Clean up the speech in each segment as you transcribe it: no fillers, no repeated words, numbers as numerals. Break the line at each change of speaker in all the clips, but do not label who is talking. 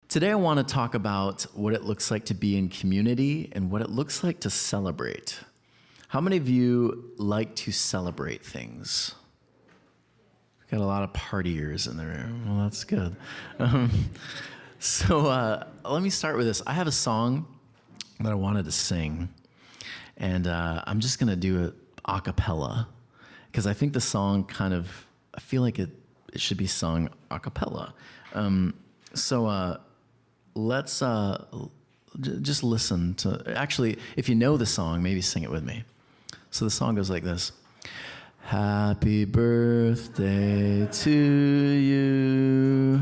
Today I want to talk about what it looks like to be in community and what it looks like to celebrate. How many of you like to celebrate things? Got a lot of partiers in the room. Well, that's good. Let me start with this. I have a song that I wanted to sing, and I'm just going to do it a cappella because I think the song I feel like it should be sung a cappella. Let's just listen to, actually, if you know the song, maybe sing it with me. So the song goes like this. Happy birthday to you.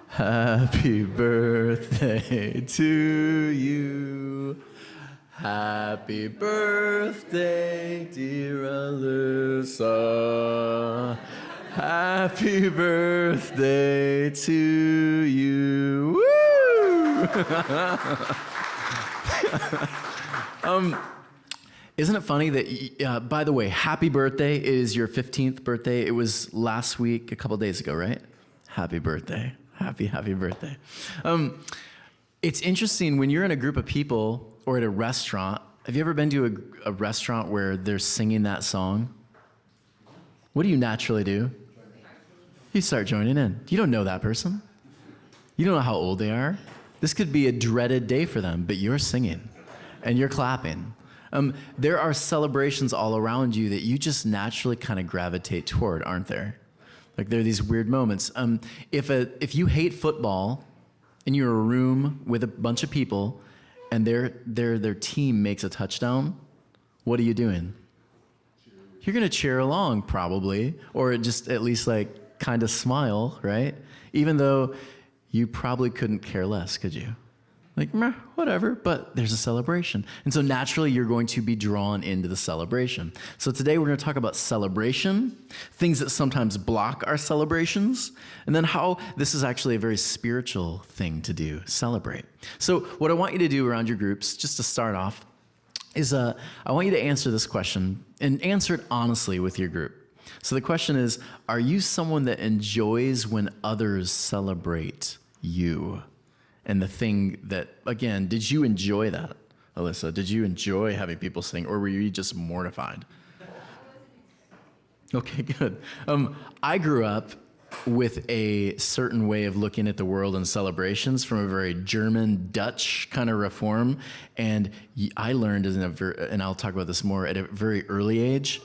Happy birthday to you. Happy birthday, dear Alyssa. Happy birthday to you. Woo! Isn't it funny that, by the way, happy birthday. It is your 15th birthday. It was last week, a couple days ago, right? Happy birthday. Happy birthday. It's interesting when you're in a group of people or at a restaurant. Have you ever been to a restaurant where they're singing that song? What do you naturally do? You start joining in. You don't know that person. You don't know how old they are. This could be a dreaded day for them, but you're singing and you're clapping. There are celebrations all around you that you just naturally kind of gravitate toward, aren't there? Like there are these weird moments. If you hate football and you're in a room with a bunch of people and their team makes a touchdown, what are you doing? You're going to cheer along probably, or just at least like kind of smile, right? Even though you probably couldn't care less, could you? Like, meh, whatever, but there's a celebration. And so naturally, you're going to be drawn into the celebration. So today, we're going to talk about celebration, things that sometimes block our celebrations, and then how this is actually a very spiritual thing to do, celebrate. So what I want you to do around your groups, just to start off, is I want you to answer this question, and answer it honestly with your group. So the question is, are you someone that enjoys when others celebrate you? And the thing that, again, did you enjoy that, Alyssa? Did you enjoy having people sing, or were you just mortified? Okay, good. I grew up with a certain way of looking at the world and celebrations from a very German, Dutch kind of reform. And I learned, and I'll talk about this more, at a very early age,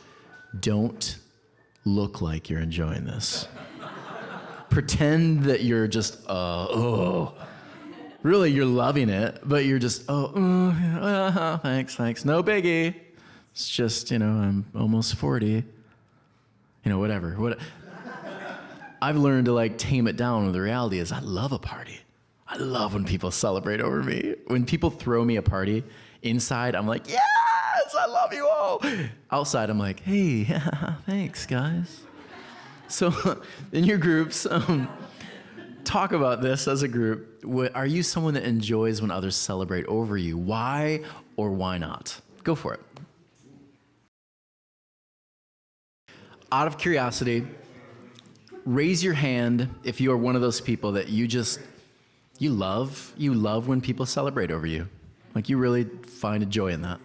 don't look like you're enjoying this. Pretend that you're just, really, you're loving it, but you're just, thanks, no biggie. It's just, I'm almost 40. Whatever. I've learned to tame it down, and the reality is I love a party. I love when people celebrate over me. When people throw me a party, inside I'm like, yes, I love you all. Outside I'm like, hey, thanks guys. So in your groups, talk about this as a group. Are you someone that enjoys when others celebrate over you? Why or why not? Go for it. Out of curiosity, raise your hand if you are one of those people that you love when people celebrate over you. Like you really find a joy in that.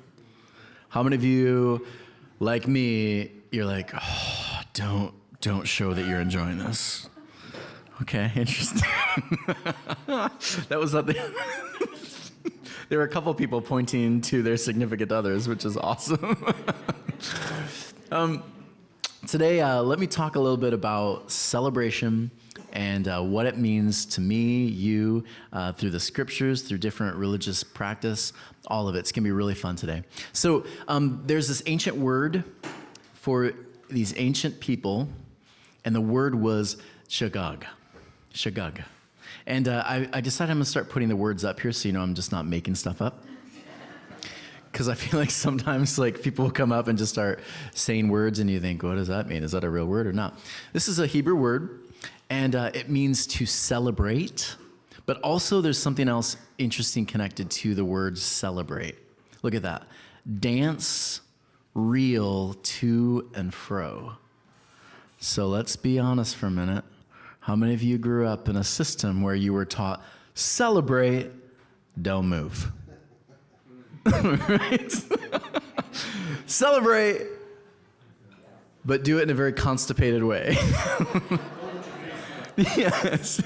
How many of you, like me, you're like, oh, don't show that you're enjoying this. Okay, interesting. That was not the... There were a couple people pointing to their significant others, which is awesome. Today, let me talk a little bit about celebration and what it means to me, you, through the scriptures, through different religious practice, all of it. It's going to be really fun today. So there's this ancient word for these ancient people, and the word was shagag. Shagag. And I decided I'm going to start putting the words up here so I'm just not making stuff up. Because I feel like sometimes people will come up and just start saying words and you think, what does that mean? Is that a real word or not? This is a Hebrew word, and it means to celebrate. But also there's something else interesting connected to the word celebrate. Look at that. Dance, reel to and fro. So let's be honest for a minute. How many of you grew up in a system where you were taught Celebrate, don't move. Right? Celebrate, but do it in a very constipated way. Yes.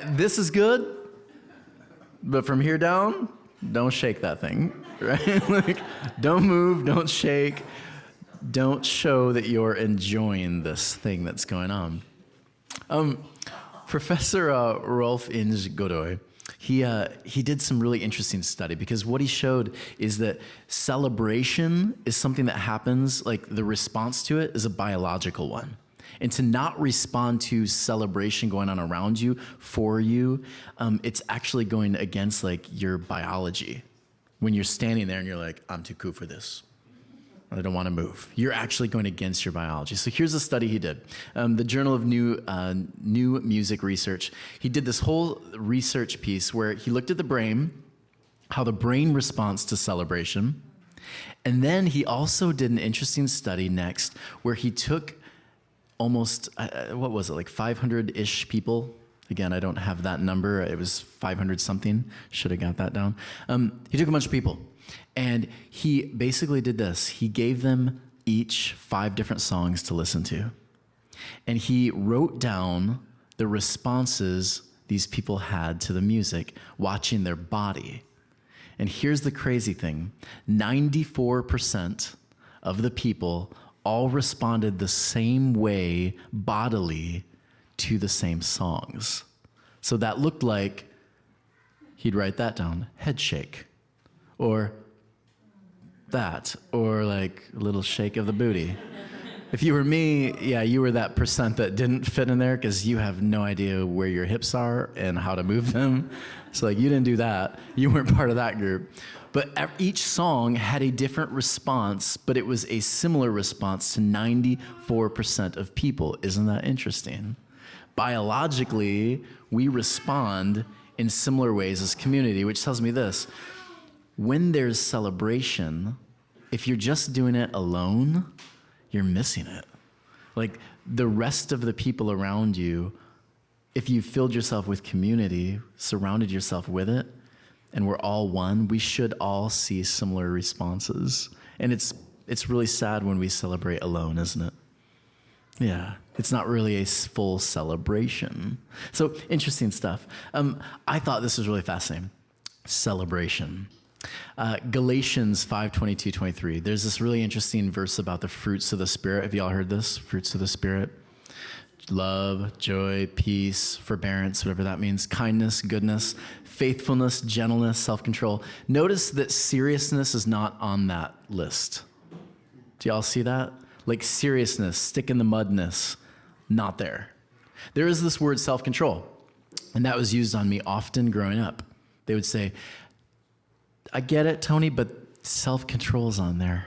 This is good, but from here down, don't shake that thing, right? Like, don't move, don't shake, don't show that you're enjoying this thing that's going on. Professor Rolf Inge Godoy, he did some really interesting study, because what he showed is that celebration is something that happens, like the response to it is a biological one. And to not respond to celebration going on around you, for you, it's actually going against like your biology. When you're standing there and you're like, I'm too cool for this. I don't want to move. You're actually going against your biology. So here's a study he did. The Journal of New Music Research. He did this whole research piece where he looked at the brain, how the brain responds to celebration. And then he also did an interesting study next where he took almost, what was it, like 500-ish people? Again, I don't have that number. It was 500 something. Should have got that down. He took a bunch of people. And he basically did this. He gave them each 5 different songs to listen to. And he wrote down the responses these people had to the music, watching their body. And here's the crazy thing. 94% of the people all responded the same way bodily to the same songs. So that looked like, he'd write that down, head shake, or that, or like a little shake of the booty. If you were me, yeah, you were that percent that didn't fit in there because you have no idea where your hips are and how to move them. So like you didn't do that. You weren't part of that group. But each song had a different response, but it was a similar response to 94% of people. Isn't that interesting? Biologically, we respond in similar ways as community, which tells me this. When there's celebration, if you're just doing it alone, you're missing it. Like the rest of the people around you, if you filled yourself with community, surrounded yourself with it, and we're all one, we should all see similar responses. And it's really sad when we celebrate alone, isn't it? Yeah, it's not really a full celebration. So interesting stuff. I thought this was really fascinating. Celebration. Galatians 5:22-23. There's this really interesting verse about the fruits of the Spirit. Have y'all heard this? Fruits of the Spirit. Love, joy, peace, forbearance, whatever that means, kindness, goodness, faithfulness, gentleness, self-control. Notice that seriousness is not on that list. Do y'all see that? Like seriousness, stick in the mudness, not there. There is this word self-control, and that was used on me often growing up. They would say, I get it, Tony, but self-control's on there,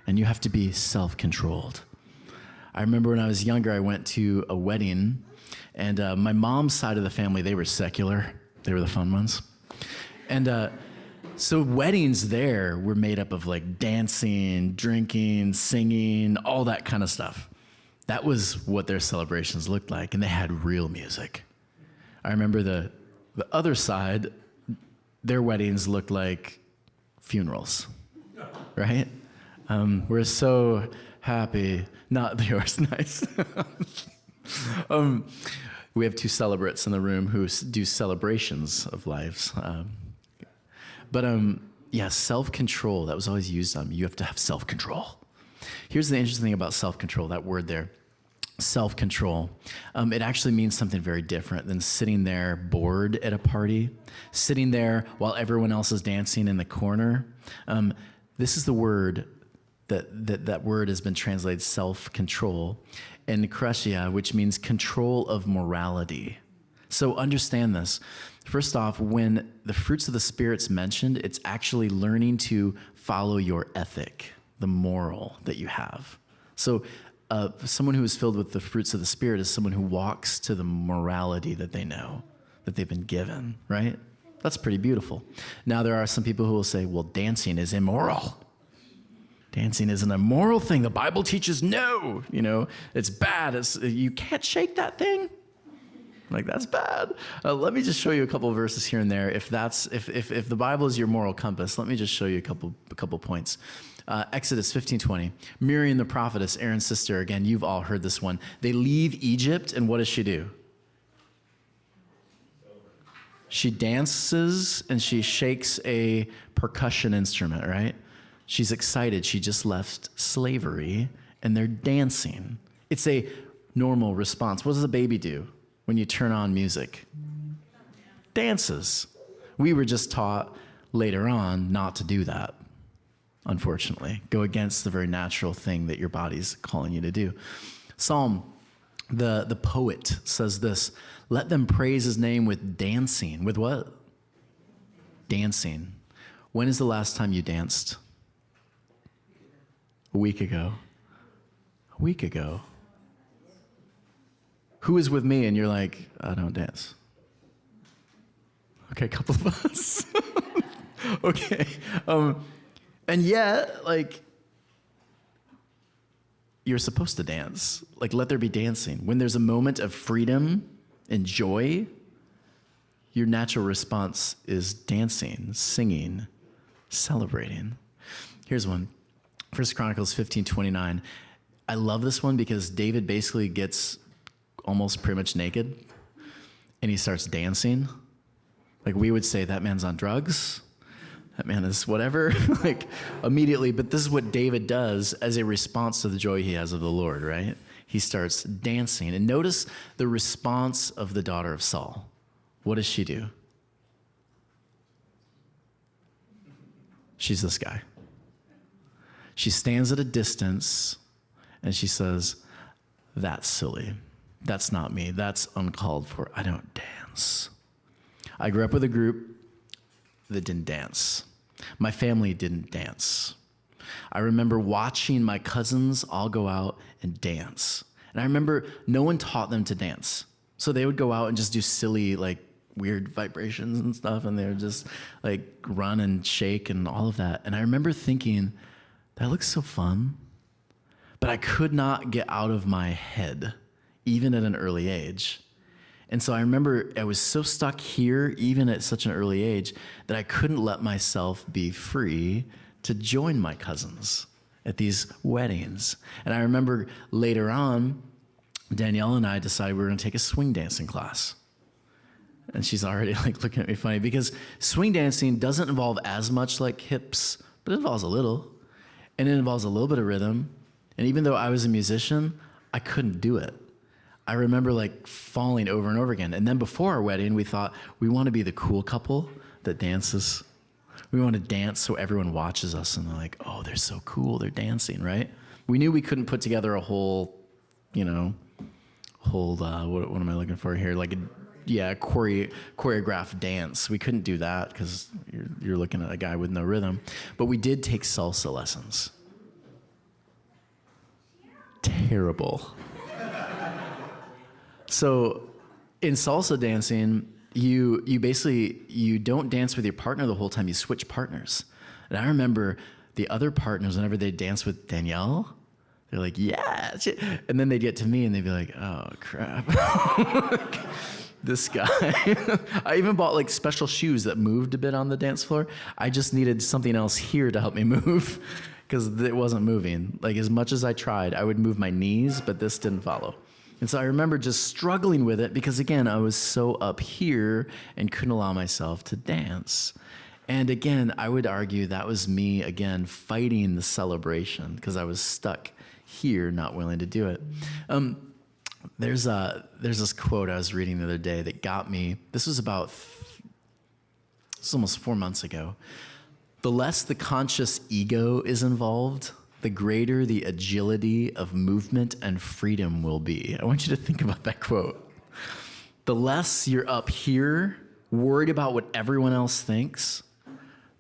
and you have to be self-controlled. I remember when I was younger, I went to a wedding, and my mom's side of the family, they were secular. They were the fun ones. And so weddings there were made up of like dancing, drinking, singing, all that kind of stuff. That was what their celebrations looked like, and they had real music. I remember the other side, their weddings looked like funerals, right? We're so happy. Not yours, nice. We have 2 celebrates in the room who do celebrations of lives. Yeah, self-control, that was always used on me. You have to have self-control. Here's the interesting thing about self-control, that word there, self-control. It actually means something very different than sitting there bored at a party, sitting there while everyone else is dancing in the corner. This is the word that word has been translated self-control, and krasia, which means control of morality. So understand this. First off, when the fruits of the Spirit's mentioned, it's actually learning to follow your ethic, the moral that you have. So someone who is filled with the fruits of the Spirit is someone who walks to the morality that they know, that they've been given, right? That's pretty beautiful. Now, there are some people who will say, well, dancing is immoral. Dancing is an immoral thing. The Bible teaches no, it's bad. You can't shake that thing. Like, that's bad. Let me just show you a couple of verses here and there. If the Bible is your moral compass, let me just show you a couple points. Exodus 15:20. Miriam the prophetess, Aaron's sister, again, you've all heard this one. They leave Egypt, and what does she do? She dances and she shakes a percussion instrument, right? She's excited. She just left slavery and they're dancing. It's a normal response. What does a baby do when you turn on music? Dances. We were just taught later on not to do that, unfortunately. Go against the very natural thing that your body's calling you to do. Psalm, the poet says this, let them praise his name with dancing. With what? Dancing. When is the last time you danced? A week ago. A week ago. Who is with me and you're like, I don't dance? Okay, a couple of us. Okay. And yet, like, you're supposed to dance. Like, let there be dancing. When there's a moment of freedom and joy, your natural response is dancing, singing, celebrating. Here's one. 1 Chronicles 15:29. I love this one because David basically gets almost pretty much naked and he starts dancing. Like, we would say that man's on drugs. That man is whatever, like, immediately. But this is what David does as a response to the joy he has of the Lord, right? He starts dancing. And notice the response of the daughter of Saul. What does she do? She's this guy. She stands at a distance and she says, that's silly. That's not me. That's uncalled for. I don't dance. I grew up with a group that didn't dance. My family didn't dance. I remember watching my cousins all go out and dance. And I remember no one taught them to dance. So they would go out and just do silly, like, weird vibrations and stuff, and they would just, like, run and shake and all of that. And I remember thinking, that looks so fun. But I could not get out of my head, even at an early age. And so I remember I was so stuck here, even at such an early age, that I couldn't let myself be free to join my cousins at these weddings. And I remember later on, Danielle and I decided we were going to take a swing dancing class. And she's already, like, looking at me funny because swing dancing doesn't involve as much like hips, but it involves a little. And it involves a little bit of rhythm. And even though I was a musician, I couldn't do it. I remember, like, falling over and over again. And then before our wedding, we thought, we want to be the cool couple that dances. We want to dance so everyone watches us and they're like, oh, they're so cool. They're dancing, right? We knew we couldn't put together a whole, what am I looking for here? Like choreographed dance. We couldn't do that because you're looking at a guy with no rhythm. But we did take salsa lessons. Terrible. So in salsa dancing, you don't dance with your partner the whole time. You switch partners. And I remember the other partners, whenever they dance with Danielle, they're like, yeah. And then they'd get to me and they'd be like, oh, crap. This guy. I even bought, like, special shoes that moved a bit on the dance floor. I just needed something else here to help me move because it wasn't moving. Like, as much as I tried, I would move my knees, but this didn't follow. And so I remember just struggling with it because, again, I was so up here and couldn't allow myself to dance. And again, I would argue that was me, again, fighting the celebration because I was stuck here, not willing to do it. There's this quote I was reading the other day that got me. This was almost 4 months ago. The less the conscious ego is involved, the greater the agility of movement and freedom will be. I want you to think about that quote. The less you're up here, worried about what everyone else thinks,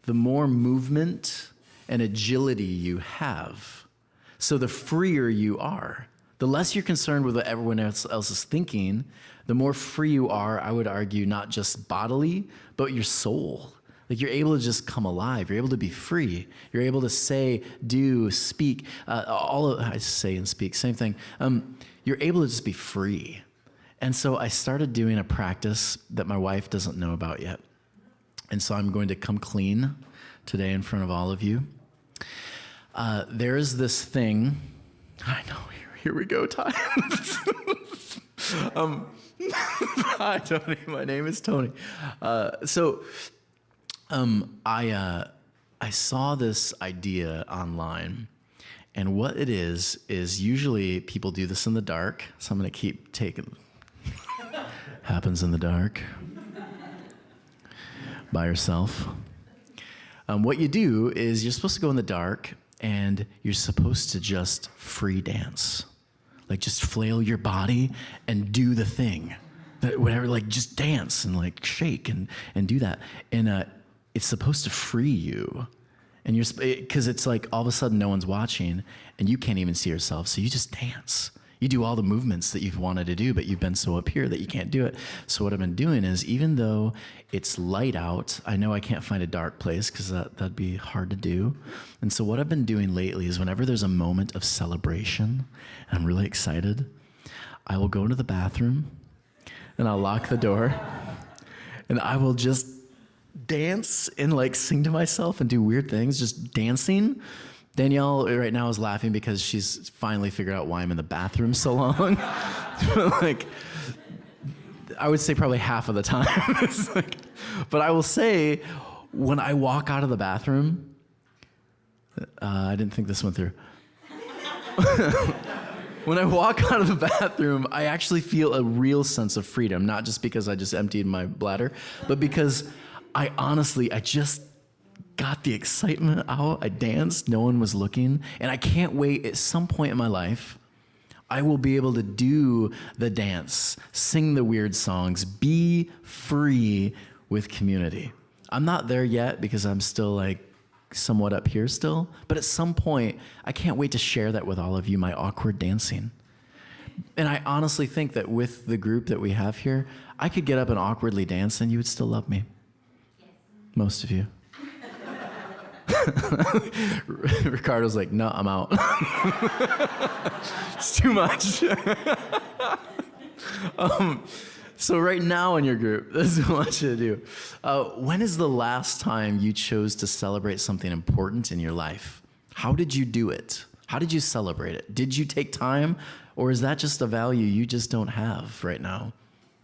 the more movement and agility you have. So the freer you are. The less you're concerned with what everyone else is thinking, the more free you are, I would argue, not just bodily, but your soul. Like, you're able to just come alive. You're able to be free. You're able to say, do, speak, I say and speak, same thing. You're able to just be free. And so I started doing a practice that my wife doesn't know about yet. And so I'm going to come clean today in front of all of you. There is this thing. I know, here we go, Ty. Hi, Tony. My name is Tony. I saw this idea online, and what it is usually people do this in the dark. So I'm going to keep taking. Happens in the dark. By yourself. What you do is you're supposed to go in the dark, and you're supposed to just free dance. Like just flail your body and do the thing. Whatever, like just dance and like shake and do that. And it's supposed to free you. And because it's like all of a sudden no one's watching and you can't even see yourself. So you just dance. You do all the movements that you've wanted to do, but you've been so up here that you can't do it. So what I've been doing is, even though it's light out, I know I can't find a dark place because that'd be hard to do. And so what I've been doing lately is whenever there's a moment of celebration, and I'm really excited, I will go into the bathroom and I'll lock the door and I will just dance and like sing to myself and do weird things, just dancing. Danielle right now is laughing because she's finally figured out why I'm in the bathroom so long. Like, I would say probably half of the time. But I will say, when I walk out of the bathroom, I didn't think this went through. When I walk out of the bathroom, I actually feel a real sense of freedom, not just because I just emptied my bladder, but because I just got the excitement out. I danced, no one was looking, and I can't wait. At some point in my life, I will be able to do the dance, sing the weird songs, be free with community. I'm not there yet because I'm still like somewhat up here still, but at some point, I can't wait to share that with all of you, my awkward dancing. And I honestly think that with the group that we have here, I could get up and awkwardly dance and you would still love me. Most of you. Ricardo's like, no, I'm out. It's too much. So right now in your group, this is what I want you to do. When is the last time you chose to celebrate something important in your life? How did you do it? How did you celebrate it? Did you take time, or is that just a value you just don't have right now?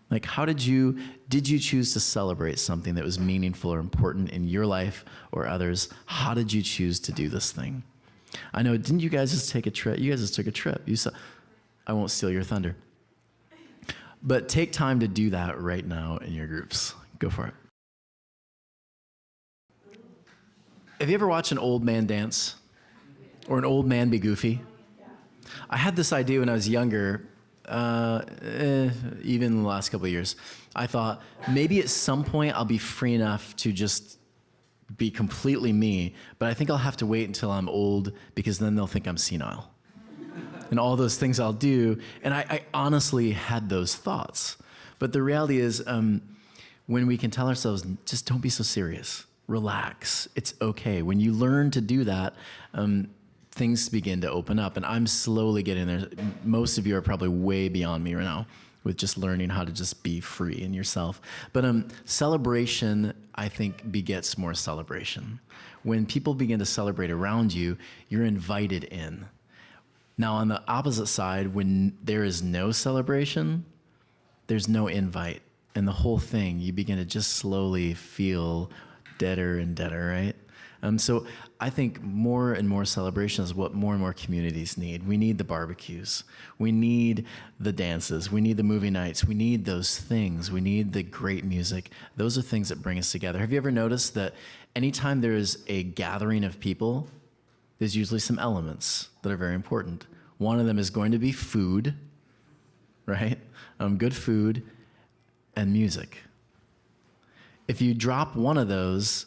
Like, did you choose to celebrate something that was meaningful or important in your life or others? How did you choose to do this thing? I know, didn't you guys just take a trip? You guys just took a trip. I won't steal your thunder. But take time to do that right now in your groups. Go for it. Have you ever watched an old man dance? Or an old man be goofy? I had this idea when I was younger. Even in the last couple of years, I thought maybe at some point I'll be free enough to just be completely me, but I think I'll have to wait until I'm old because then they'll think I'm senile. And all those things I'll do, and I honestly had those thoughts. But the reality is, when we can tell ourselves, just don't be so serious, relax, it's okay. When you learn to do that, things begin to open up, and I'm slowly getting there. Most of you are probably way beyond me right now with just learning how to just be free in yourself. But celebration, I think, begets more celebration. When people begin to celebrate around you, you're invited in. Now, on the opposite side, when there is no celebration, there's no invite. And the whole thing, you begin to just slowly feel deader and deader, right? So I think more and more celebration is what more and more communities need. We need the barbecues. We need the dances. We need the movie nights. We need those things. We need the great music. Those are things that bring us together. Have you ever noticed that anytime there is a gathering of people, there's usually some elements that are very important. One of them is going to be food, right? Good food and music. If you drop one of those,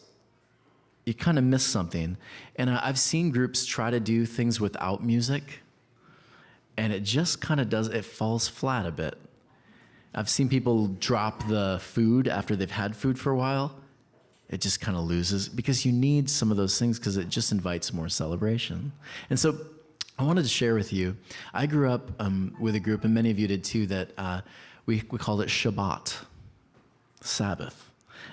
you kind of miss something. And I've seen groups try to do things without music, and it just kind of it falls flat a bit. I've seen people drop the food after they've had food for a while. It just kind of loses, because you need some of those things because it just invites more celebration. And so I wanted to share with you, I grew up with a group, and many of you did too, that We called it Shabbat, Sabbath.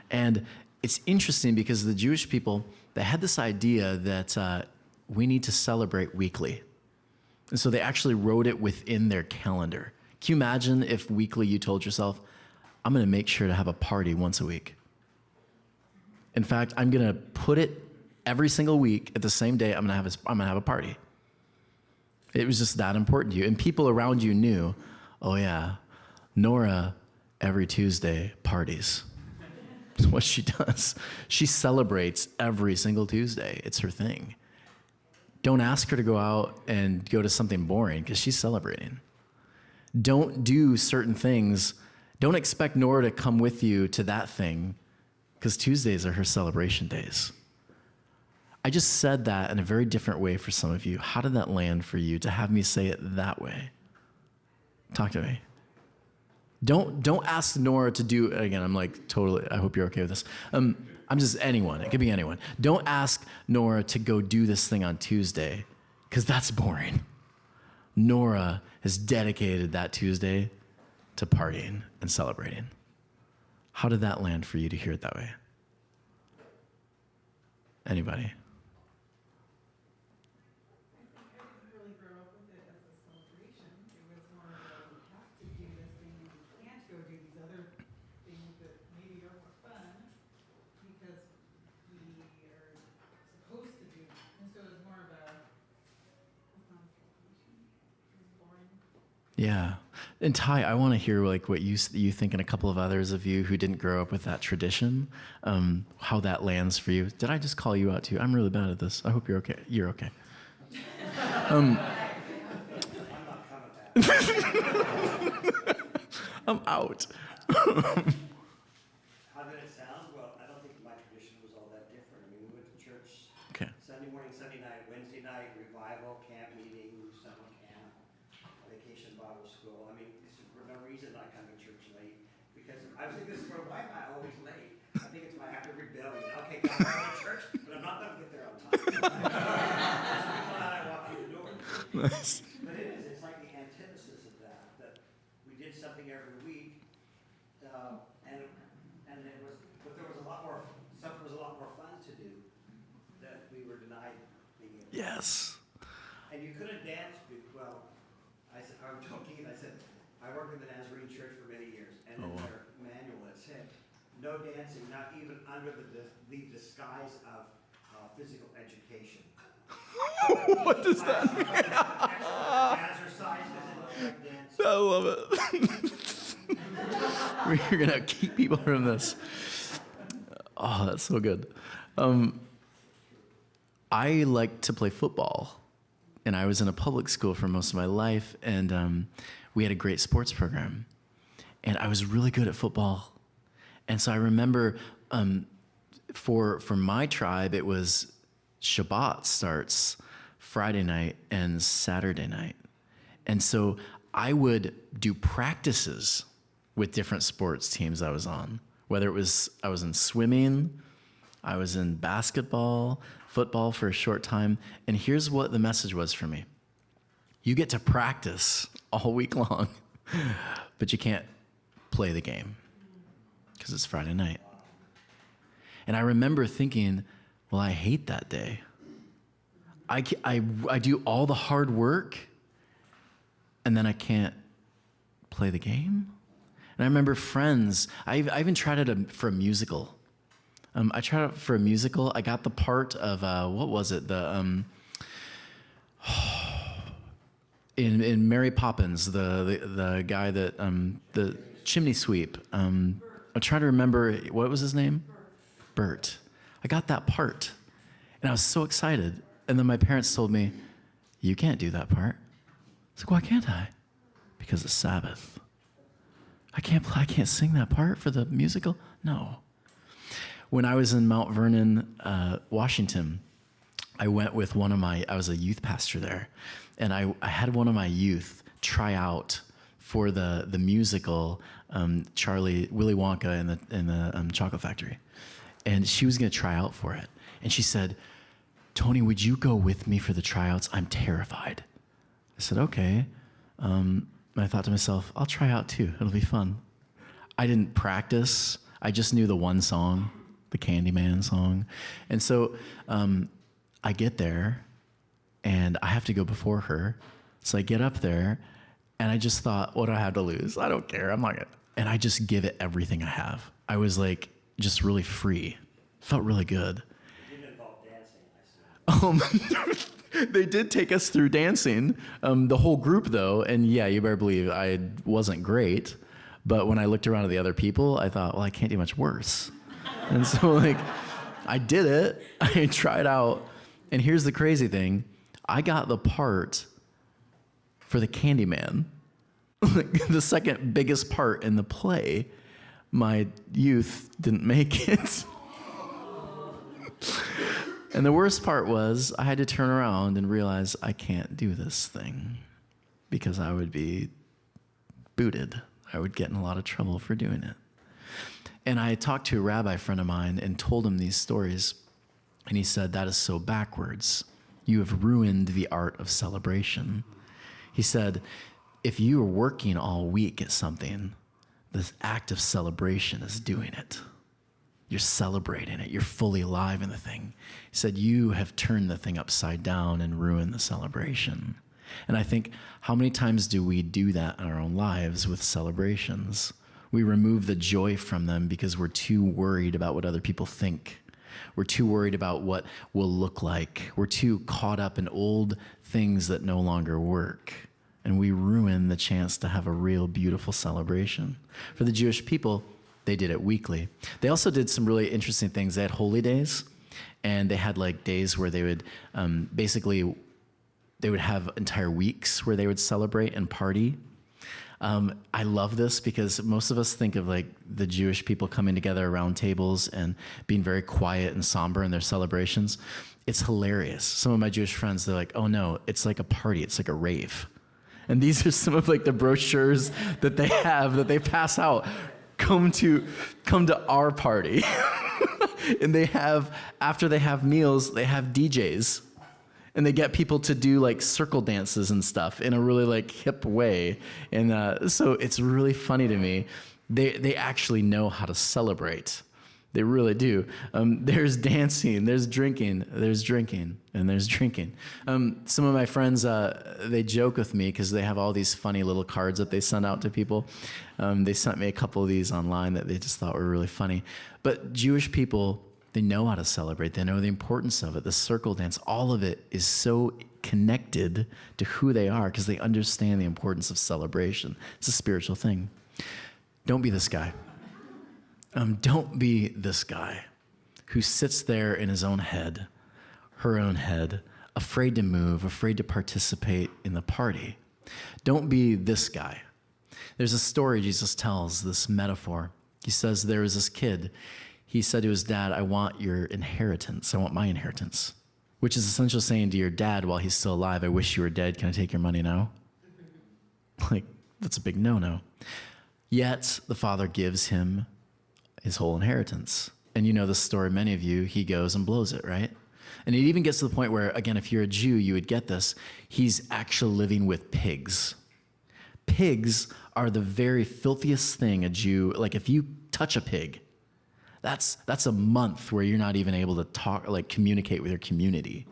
And it's interesting because the Jewish people, they had this idea that we need to celebrate weekly. And so they actually wrote it within their calendar. Can you imagine if weekly you told yourself, I'm going to make sure to have a party once a week? In fact, I'm going to put it every single week at the same day. I'm going to have a party. It was just that important to you. And people around you knew, oh yeah, Nora every Tuesday parties. That's what she does. She celebrates every single Tuesday. It's her thing. Don't ask her to go out and go to something boring because she's celebrating. Don't do certain things. Don't expect Nora to come with you to that thing because Tuesdays are her celebration days. I just said that in a very different way for some of you. How did that land for you to have me say it that way? Talk to me. Don't ask Nora to do, again, I'm like totally, I hope you're okay with this. I'm just anyone, it could be anyone. Don't ask Nora to go do this thing on Tuesday, because that's boring. Nora has dedicated that Tuesday to partying and celebrating. How did that land for you to hear it that way? Anybody? Yeah. And Ty, I want to hear like what you think and a couple of others of you who didn't grow up with that tradition, how that lands for you. Did I just call you out too? I'm really bad at this. I hope you're okay. You're okay. I'm out.
How did it sound? Well, I don't think my tradition was all that different. I mean, we went to church Sunday morning, Sunday night, Wednesday night, revival, camp meeting, summer camp, vacation Bible school. I mean, for no reason I come to church late because I was thinking this is why am I always late? I think it's my act of rebellion. Okay, God, I'm going to church, but I'm not going to get there on time. That's why I walk through the door.
Nice.
But it is. It's like the antithesis of that we did something every week. And it was, but there was a lot more, something was a lot more fun to do that we were denied being able to do.
Yes.
And you couldn't dance, well, I was joking, I said, I worked in the Nazarene church for many years, and in their manual it said, no dancing, not even under the disguise of physical education.
What does that mean?
Exercise doesn't look like dancing.
I love it. We're going to keep people from this. Oh, that's so good. I like to play football, and I was in a public school for most of my life, and we had a great sports program, and I was really good at football. And so I remember for my tribe, it was Shabbat starts Friday night and Saturday night. And so I would do practices with different sports teams I was on, whether it was I was in swimming, I was in basketball, football for a short time. And here's what the message was for me. You get to practice all week long, but you can't play the game because it's Friday night. And I remember thinking, well, I hate that day. I do all the hard work, and then I can't play the game. And I remember friends, I even tried it for a musical. I tried it for a musical. I got the part of, what was it? In Mary Poppins, the guy that, the chimney sweep. I'm trying to remember, what was his name? Bert. I got that part, and I was so excited. And then my parents told me, you can't do that part. I was like, why can't I? Because it's Sabbath. I can't sing that part for the musical? No. When I was in Mount Vernon, Washington, I went with I was a youth pastor there, and I had one of my youth try out for the musical Willy Wonka in the Chocolate Factory. And she was going to try out for it. And she said, Tony, would you go with me for the tryouts? I'm terrified. I said, okay. And I thought to myself, I'll try out too. It'll be fun. I didn't practice. I just knew the one song, the Candyman song. And so I get there, and I have to go before her. So I get up there, and I just thought, what do I have to lose? I don't care. I'm not gonna. And I just give it everything I have. I was like just really free. Felt really good.
It didn't involve dancing, I see.
They did take us through dancing, the whole group though, and yeah, you better believe I wasn't great, but when I looked around at the other people, I thought, well, I can't do much worse. And so like, I did it, I tried out, and here's the crazy thing, I got the part for the Candyman, the second biggest part in the play. My youth didn't make it. And the worst part was I had to turn around and realize I can't do this thing because I would be booted. I would get in a lot of trouble for doing it. And I talked to a rabbi friend of mine and told him these stories. And he said, that is so backwards. You have ruined the art of celebration. He said, if you are working all week at something, this act of celebration is doing it. You're celebrating it. You're fully alive in the thing. He said, you have turned the thing upside down and ruined the celebration. And I think, how many times do we do that in our own lives with celebrations? We remove the joy from them because we're too worried about what other people think. We're too worried about what we'll look like. We're too caught up in old things that no longer work. And we ruin the chance to have a real beautiful celebration. For the Jewish people, they did it weekly. They also did some really interesting things. They had holy days, and they had like days where they would they would have entire weeks where they would celebrate and party. I love this because most of us think of like the Jewish people coming together around tables and being very quiet and somber in their celebrations. It's hilarious. Some of my Jewish friends, they're like, oh no, it's like a party. It's like a rave. And these are some of like the brochures that they have that they pass out. Come to our party. And they have, after they have meals, they have DJs. And they get people to do like circle dances and stuff in a really like hip way. And so it's really funny to me. They actually know how to celebrate. They really do. There's dancing, there's drinking, and there's drinking. Some of my friends, they joke with me because they have all these funny little cards that they send out to people. They sent me a couple of these online that they just thought were really funny. But Jewish people, they know how to celebrate. They know the importance of it. The circle dance, all of it is so connected to who they are because they understand the importance of celebration. It's a spiritual thing. Don't be this guy. Don't be this guy who sits there in his own head, her own head, afraid to move, afraid to participate in the party. Don't be this guy. There's a story Jesus tells, this metaphor. He says there was this kid. He said to his dad, I want your inheritance. I want my inheritance, which is essentially saying to your dad while he's still alive, I wish you were dead. Can I take your money now? Like, that's a big no-no. Yet the father gives him his whole inheritance. And you know the story, many of you, he goes and blows it, right? And it even gets to the point where, again, if you're a Jew, you would get this. He's actually living with pigs. Pigs are the very filthiest thing a Jew, like if you touch a pig, that's a month where you're not even able to talk, like communicate with your community.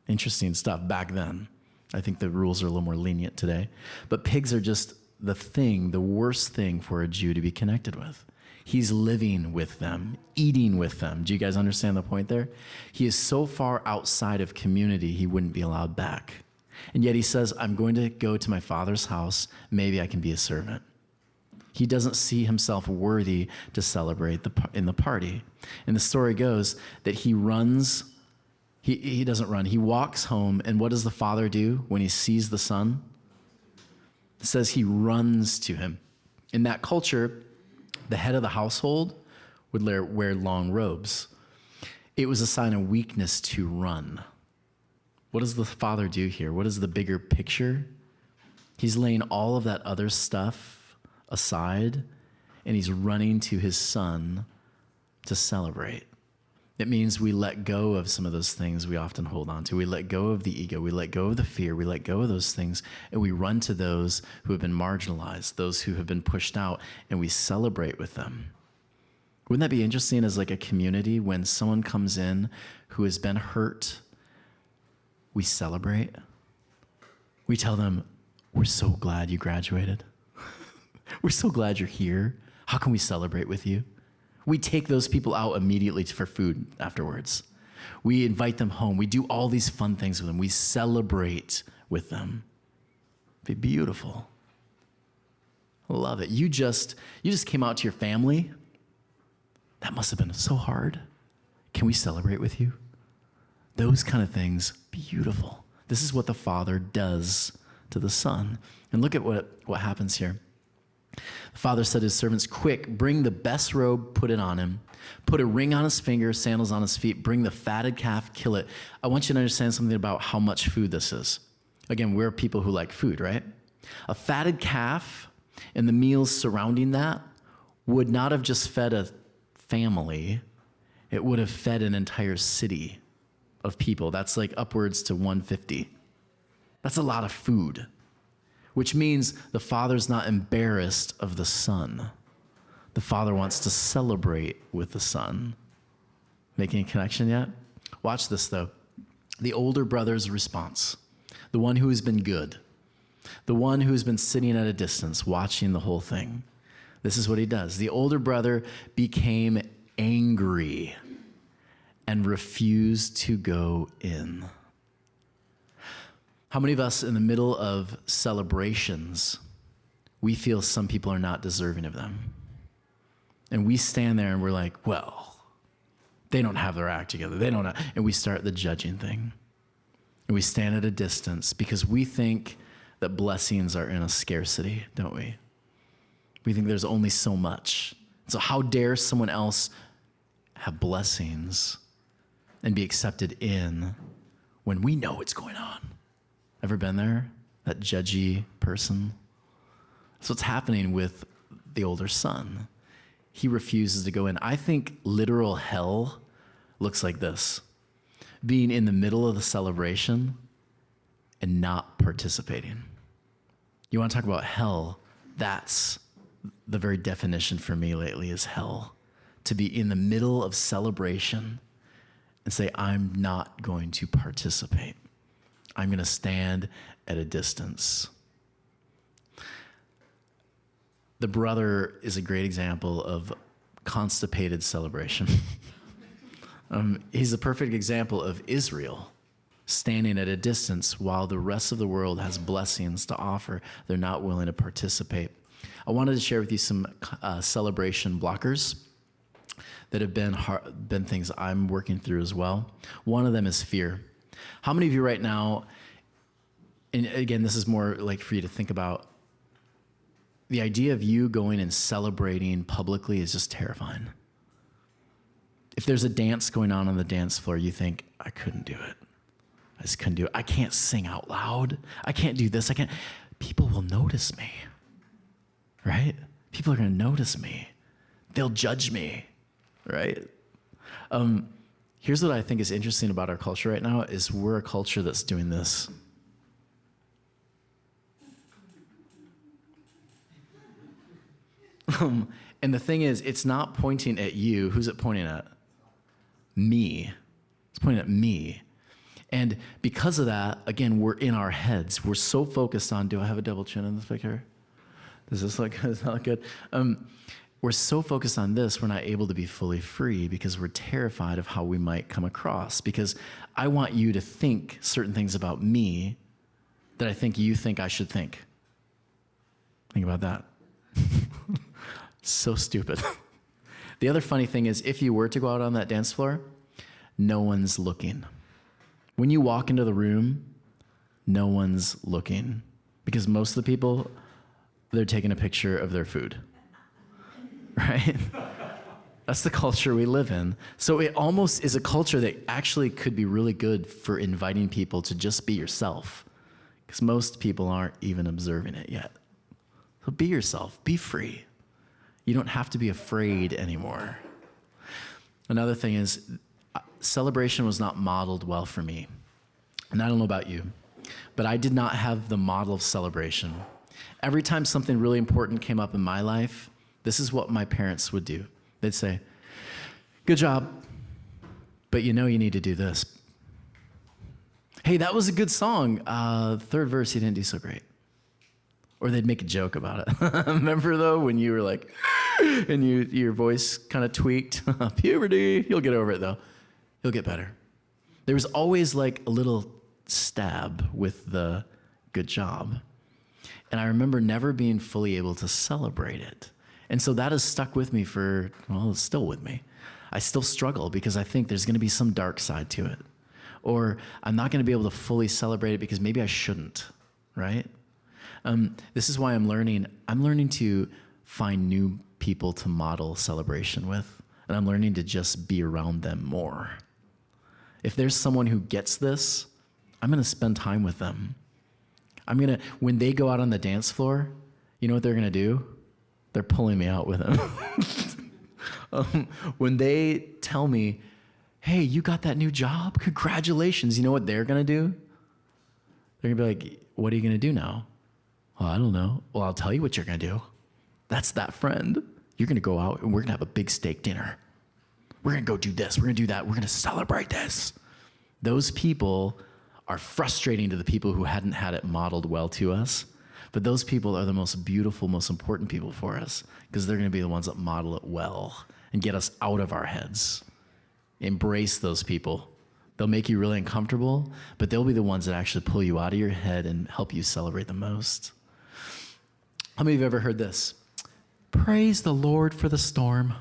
Interesting stuff back then. I think the rules are a little more lenient today. But pigs are just the worst thing for a Jew to be connected with. He's living with them, eating with them. Do you guys understand the point there? He is so far outside of community, he wouldn't be allowed back. And yet he says, I'm going to go to my father's house. Maybe I can be a servant. He doesn't see himself worthy to celebrate in the party. And the story goes that he runs. He doesn't run. He walks home. And what does the father do when he sees the son? It says he runs to him. In that culture, the head of the household would wear long robes. It was a sign of weakness to run. What does the father do here? What is the bigger picture? He's laying all of that other stuff aside, and he's running to his son to celebrate. It means we let go of some of those things we often hold on to. We let go of the ego. We let go of the fear. We let go of those things, and we run to those who have been marginalized, those who have been pushed out, and we celebrate with them. Wouldn't that be interesting as like a community when someone comes in who has been hurt? We celebrate. We tell them, we're so glad you graduated. We're so glad you're here. How can we celebrate with you? We take those people out immediately for food afterwards. We invite them home. We do all these fun things with them. We celebrate with them. It'd be beautiful. I love it. You just came out to your family. That must have been so hard. Can we celebrate with you? Those kind of things, beautiful. This is what the Father does to the Son. And look at what happens here. The Father said to his servants, quick, bring the best robe, put it on him. Put a ring on his finger, sandals on his feet. Bring the fatted calf, kill it. I want you to understand something about how much food this is. Again, we're people who like food, right? A fatted calf and the meals surrounding that would not have just fed a family. It would have fed an entire city of people. That's like upwards to 150. That's a lot of food. Which means the Father's not embarrassed of the Son. The Father wants to celebrate with the Son. Making a connection yet? Watch this, though. The older brother's response. The one who has been good. The one who's been sitting at a distance, watching the whole thing. This is what he does. The older brother became angry and refused to go in. How many of us in the middle of celebrations, we feel some people are not deserving of them? And we stand there and we're like, well, they don't have their act together. They don't have, and we start the judging thing. And we stand at a distance because we think that blessings are in a scarcity, don't we? We think there's only so much. So how dare someone else have blessings and be accepted in when we know what's going on? Ever been there? That judgy person? That's what's happening with the older son. He refuses to go in. I think literal hell looks like this. Being in the middle of the celebration and not participating. You want to talk about hell? That's the very definition for me lately is hell. To be in the middle of celebration and say, I'm not going to participate. I'm going to stand at a distance. The brother is a great example of constipated celebration. He's a perfect example of Israel standing at a distance while the rest of the world has blessings to offer. They're not willing to participate. I wanted to share with you some celebration blockers that have been things I'm working through as well. One of them is fear. How many of you right now, and again, this is more like for you to think about, the idea of you going and celebrating publicly is just terrifying. If there's a dance going on the dance floor, you think, I couldn't do it. I just couldn't do it. I can't sing out loud. I can't do this. People will notice me, right? People are going to notice me. They'll judge me, right? Here's what I think is interesting about our culture right now is we're a culture that's doing this. And the thing is, it's not pointing at you. Who's it pointing at? Me. It's pointing at me. And because of that, again, we're in our heads. We're so focused on, do I have a double chin in this picture? Does this look good? Does that look good? We're so focused on this, we're not able to be fully free because we're terrified of how we might come across. Because I want you to think certain things about me that I think you think I should think. Think about that. So stupid. The other funny thing is, if you were to go out on that dance floor, no one's looking. When you walk into the room, no one's looking. Because most of the people, they're taking a picture of their food. Right? That's the culture we live in. So it almost is a culture that actually could be really good for inviting people to just be yourself. Because most people aren't even observing it yet. So be yourself. Be free. You don't have to be afraid anymore. Another thing is, celebration was not modeled well for me. And I don't know about you, but I did not have the model of celebration. Every time something really important came up in my life, this is what my parents would do. They'd say, good job, but you need to do this. Hey, that was a good song. Third verse, you didn't do so great. Or they'd make a joke about it. Remember, though, when you were like, and your voice kind of tweaked? Puberty. You'll get over it, though. You'll get better. There was always like a little stab with the good job. And I remember never being fully able to celebrate it. And so that has stuck with me it's still with me. I still struggle because I think there's going to be some dark side to it. Or I'm not going to be able to fully celebrate it because maybe I shouldn't, right? This is why I'm learning to find new people to model celebration with, and I'm learning to just be around them more. If there's someone who gets this, I'm going to spend time with them. When they go out on the dance floor, you know what they're going to do? They're pulling me out with them. When they tell me, hey, you got that new job? Congratulations. You know what they're going to do? They're going to be like, what are you going to do now? Well, I don't know. Well, I'll tell you what you're going to do. That's that friend. You're going to go out and we're going to have a big steak dinner. We're going to go do this. We're going to do that. We're going to celebrate this. Those people are frustrating to the people who hadn't had it modeled well to us. But those people are the most beautiful, most important people for us because they're going to be the ones that model it well and get us out of our heads. Embrace those people. They'll make you really uncomfortable, but they'll be the ones that actually pull you out of your head and help you celebrate the most. How many of you have ever heard this? Praise the Lord for the storm.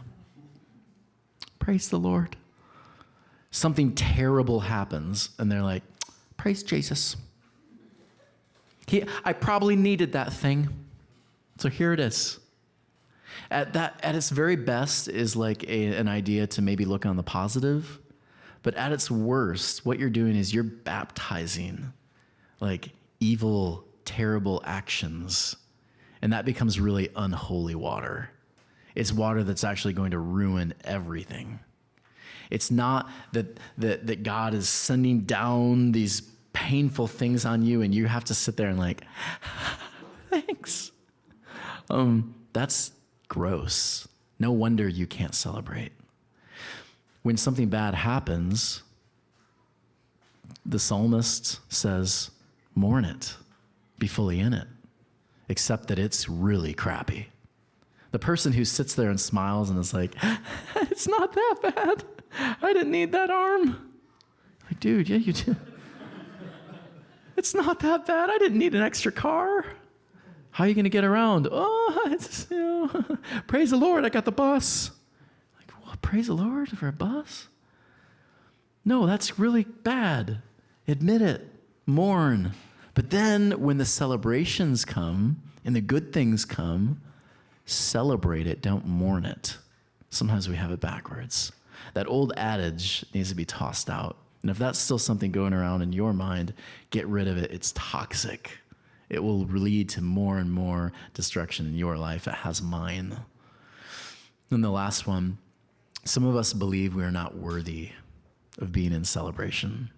Praise the Lord. Something terrible happens, and they're like, praise Jesus. I probably needed that thing, so here it is. At its very best is like an idea to maybe look on the positive, but at its worst, what you're doing is you're baptizing like evil, terrible actions, and that becomes really unholy water. It's water that's actually going to ruin everything. It's not that God is sending down these painful things on you and you have to sit there and like, thanks. That's gross. No wonder you can't celebrate. When something bad happens, the psalmist says, mourn it, be fully in it, except that it's really crappy. The person who sits there and smiles and is like, it's not that bad. I didn't need that arm. Like, dude, yeah, you did. It's not that bad. I didn't need an extra car. How are you going to get around? Praise the Lord, I got the bus. Like, what? Praise the Lord for a bus? No, that's really bad. Admit it. Mourn. But then when the celebrations come and the good things come, celebrate it, don't mourn it. Sometimes we have it backwards. That old adage needs to be tossed out. And if that's still something going around in your mind, get rid of it. It's toxic. It will lead to more and more destruction in your life. It has mine. Then the last one, some of us believe we are not worthy of being in celebration.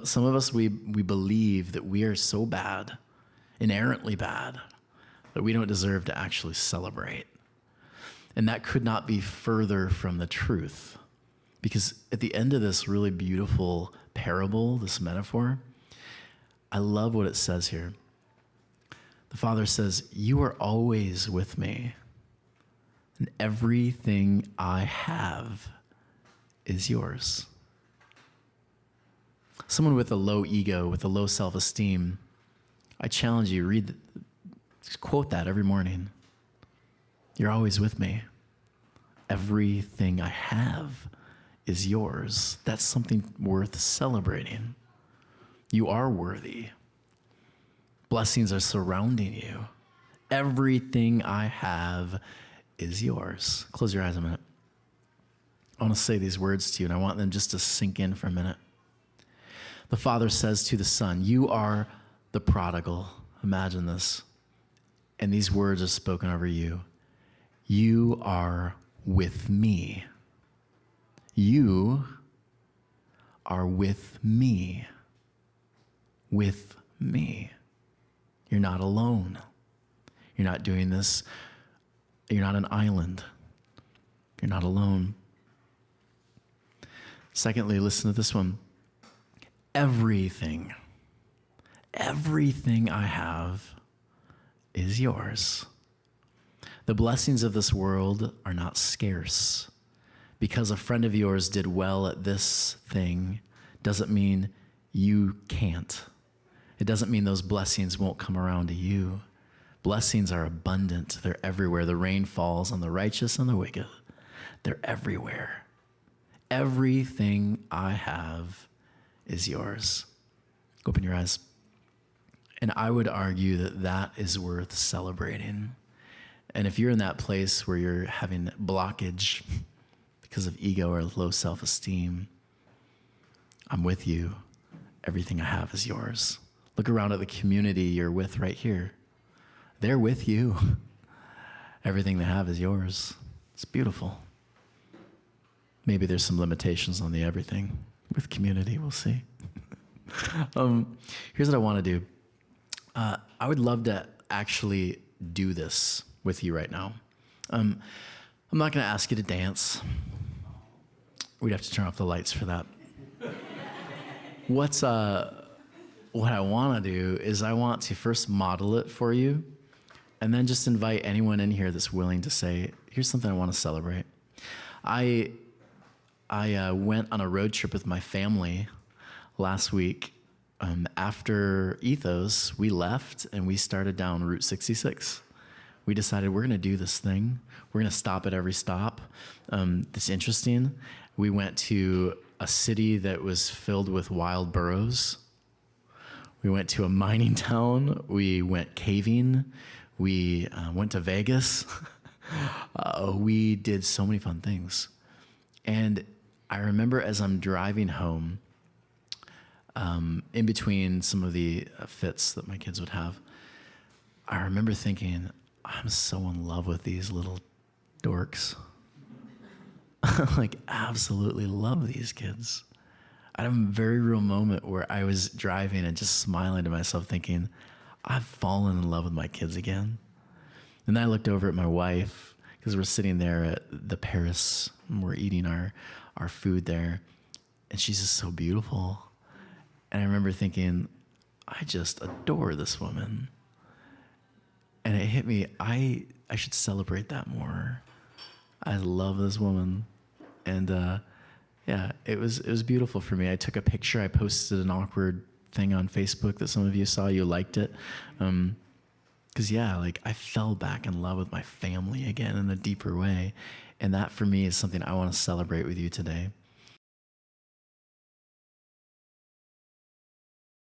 Some of us, we believe that we are so bad, inerrantly bad, that we don't deserve to actually celebrate. And that could not be further from the truth. Because at the end of this really beautiful parable, this metaphor, I love what it says here. The Father says, you are always with me, and everything I have is yours. Someone with a low ego, with a low self-esteem, I challenge you, quote that every morning. You're always with me. Everything I have is yours. That's something worth celebrating. You are worthy. Blessings are surrounding you. Everything I have is yours. Close your eyes a minute. I want to say these words to you, and I want them just to sink in for a minute. The Father says to the Son, you are the prodigal. Imagine this. And these words are spoken over you. You are with me. You are with me. With me. You're not alone. You're not doing this. You're not an island. You're not alone. Secondly, listen to this one. Everything I have is yours. The blessings of this world are not scarce. Because a friend of yours did well at this thing doesn't mean you can't. It doesn't mean those blessings won't come around to you. Blessings are abundant. They're everywhere. The rain falls on the righteous and the wicked. They're everywhere. Everything I have is yours. Open your eyes. And I would argue that that is worth celebrating. And if you're in that place where you're having blockage because of ego or low self-esteem, I'm with you. Everything I have is yours. Look around at the community you're with right here. They're with you. Everything they have is yours. It's beautiful. Maybe there's some limitations on the everything with community. We'll see. Here's what I want to do. I would love to actually do this with you right now. I'm not going to ask you to dance. We'd have to turn off the lights for that. What I want to do is I want to first model it for you, and then just invite anyone in here that's willing to say, here's something I want to celebrate. I went on a road trip with my family last week. After Ethos, we left and we started down Route 66. We decided we're going to do this thing. We're going to stop at every stop. It's interesting. We went to a city that was filled with wild burros. We went to a mining town. We went caving. We went to Vegas. We did so many fun things. And I remember as I'm driving home, in between some of the fits that my kids would have, I remember thinking, I'm so in love with these little dorks. Like, absolutely love these kids. I had a very real moment where I was driving and just smiling to myself thinking, I've fallen in love with my kids again. And then I looked over at my wife, because we're sitting there at the Paris, and we're eating our food there, and she's just so beautiful. And I remember thinking, I just adore this woman. And it hit me, I should celebrate that more. I love this woman. And yeah, it was beautiful for me. I took a picture. I posted an awkward thing on Facebook that some of you saw. You liked it. Because yeah, like I fell back in love with my family again in a deeper way. And that for me is something I want to celebrate with you today.